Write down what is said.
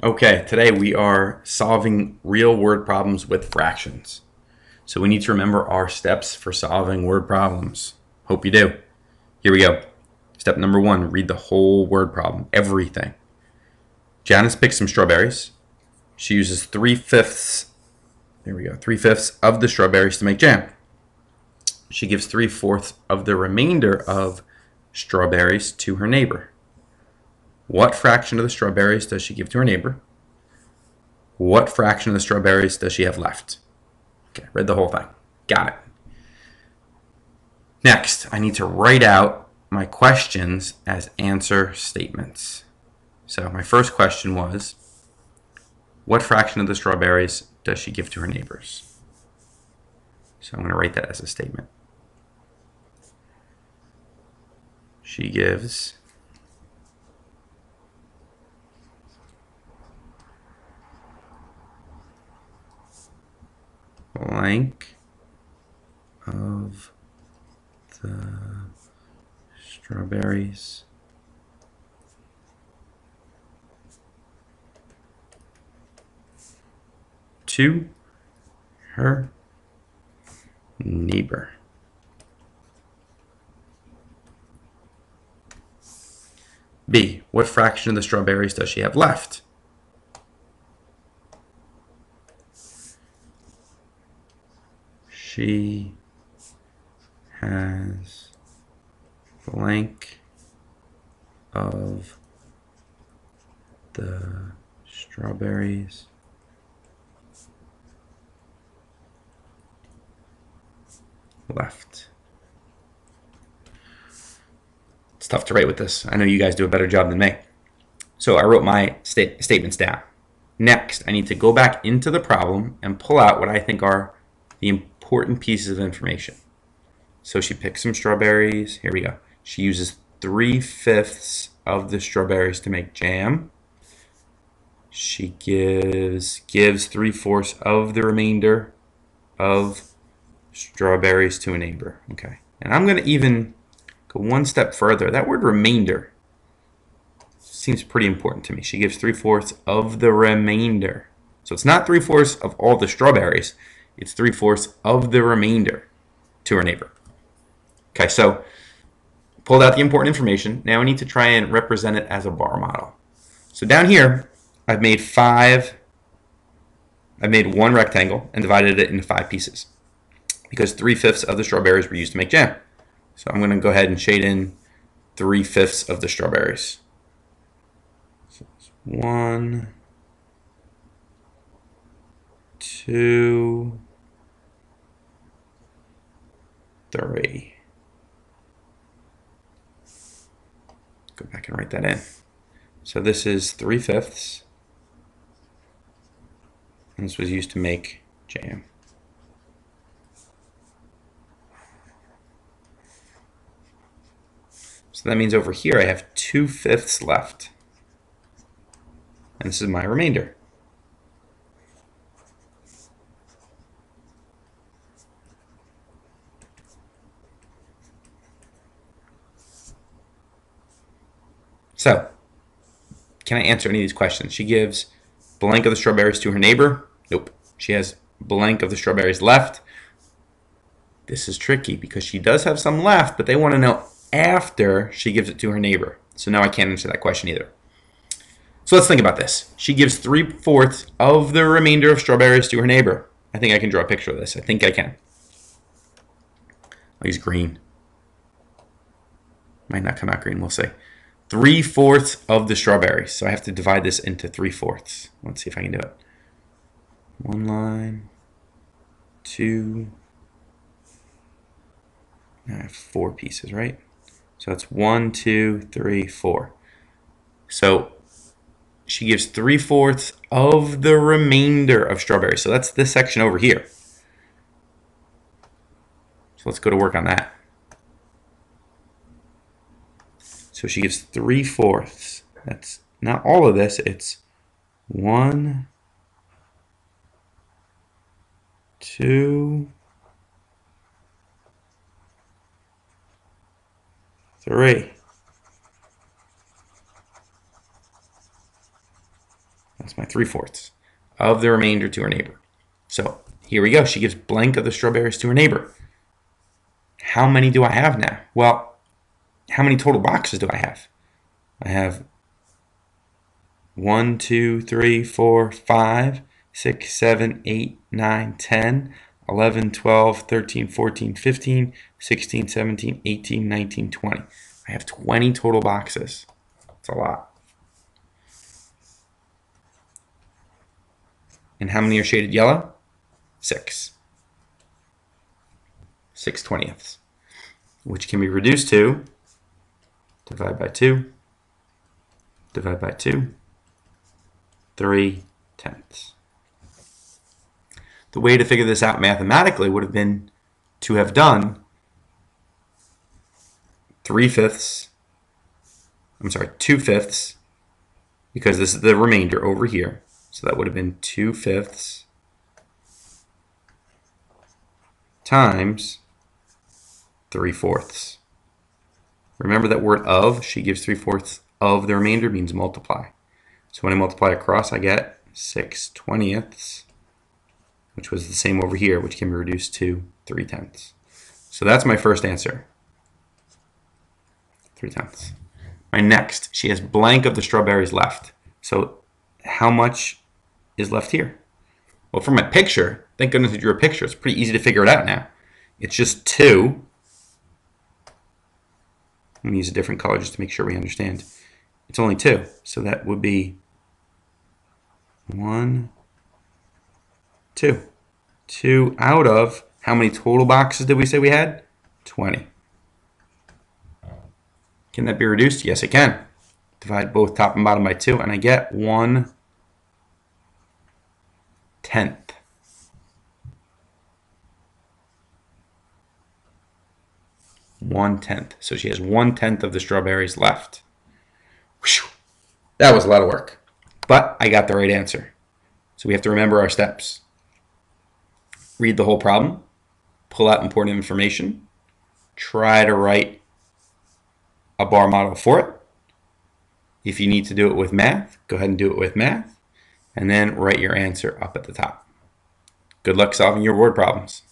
Okay, today we are solving real word problems with fractions. So we need to remember our steps for solving word problems. Hope you do. Here we go. Step number 1, read the whole word problem, everything. Janice picks some strawberries. She uses 3/5, there we go, 3/5 of the strawberries to make jam. She gives 3/4 of the remainder of strawberries to her neighbor. What fraction of the strawberries does she give to her neighbor? What fraction of the strawberries does she have left? Okay, read the whole thing. Got it. Next, I need to write out my questions as answer statements. So my first question was, what fraction of the strawberries does she give to her neighbors? So I'm going to write that as a statement. She gives blank of the strawberries to her neighbor. B, what fraction of the strawberries does she have left? She has blank of the strawberries left. It's tough to write with this. I know you guys do a better job than me. So I wrote my statements down. Next, I need to go back into the problem and pull out what I think are the important pieces of information. So she picks some strawberries. Here we go. She uses 3/5 of the strawberries to make jam. She gives 3/4 of the remainder of strawberries to a neighbor. Okay. And I'm going to even go one step further. That word remainder seems pretty important to me. She gives 3/4 of the remainder. So it's not 3/4 of all the strawberries. It's 3/4 of the remainder to her neighbor. Okay, so pulled out the important information. Now I need to try and represent it as a bar model. So down here, I've made one rectangle and divided it into 5 pieces because 3/5 of the strawberries were used to make jam. So I'm going to go ahead and shade in 3/5 of the strawberries. So it's 1, 2, 3. Go back and write that in. So this is 3/5. And this was used to make jam. So that means over here I have 2/5 left. And this is my remainder. So, can I answer any of these questions? She gives blank of the strawberries to her neighbor. Nope. She has blank of the strawberries left. This is tricky because she does have some left, but they want to know after she gives it to her neighbor. So now I can't answer that question either. So let's think about this. She gives 3/4 of the remainder of strawberries to her neighbor. I think I can draw a picture of this. I think I can. I'll use green. Might not come out green. We'll see. 3/4 of the strawberries. So I have to divide this into 3/4. Let's see if I can do it. One line, 2. I have 4 pieces, right? So that's 1, 2, 3, 4. So she gives 3/4 of the remainder of strawberries. So that's this section over here. So let's go to work on that. So she gives 3/4. That's not all of this. It's 1, 2, 3. That's my 3/4 of the remainder to her neighbor. So here we go. She gives blank of the strawberries to her neighbor. How many do I have now? Well, how many total boxes do I have? I have 1, 2, 3, 4, 5, 6, 7, 8, 9, 10, 11, 12, 13, 14, 15, 16, 17, 18, 19, 20. I have 20 total boxes. That's a lot. And how many are shaded yellow? 6. 6/20ths, which can be reduced to divide by 2, divide by 2, 3/10. The way to figure this out mathematically would have been to have done 3/5, 2/5, because this is the remainder over here. So that would have been 2/5 times 3/4. Remember that word of, she gives 3/4 of the remainder means multiply. So when I multiply across, I get 6/20ths, which was the same over here, which can be reduced to 3/10. So that's my first answer, 3/10. My next, she has blank of the strawberries left. So how much is left here? Well, from my picture, thank goodness I drew a picture. It's pretty easy to figure it out now. It's just 2. I'm going to use a different color just to make sure we understand. It's only 2. So that would be 1, 2. 2 out of, how many total boxes did we say we had? 20. Can that be reduced? Yes, it can. Divide both top and bottom by 2, and I get 1/10. 1/10. So she has 1/10 of the strawberries left. Whew. That was a lot of work, but I got the right answer. So we have to remember our steps. Read the whole problem, pull out important information, try to write a bar model for it. If you need to do it with math, go ahead and do it with math, and then write your answer up at the top. Good luck solving your word problems.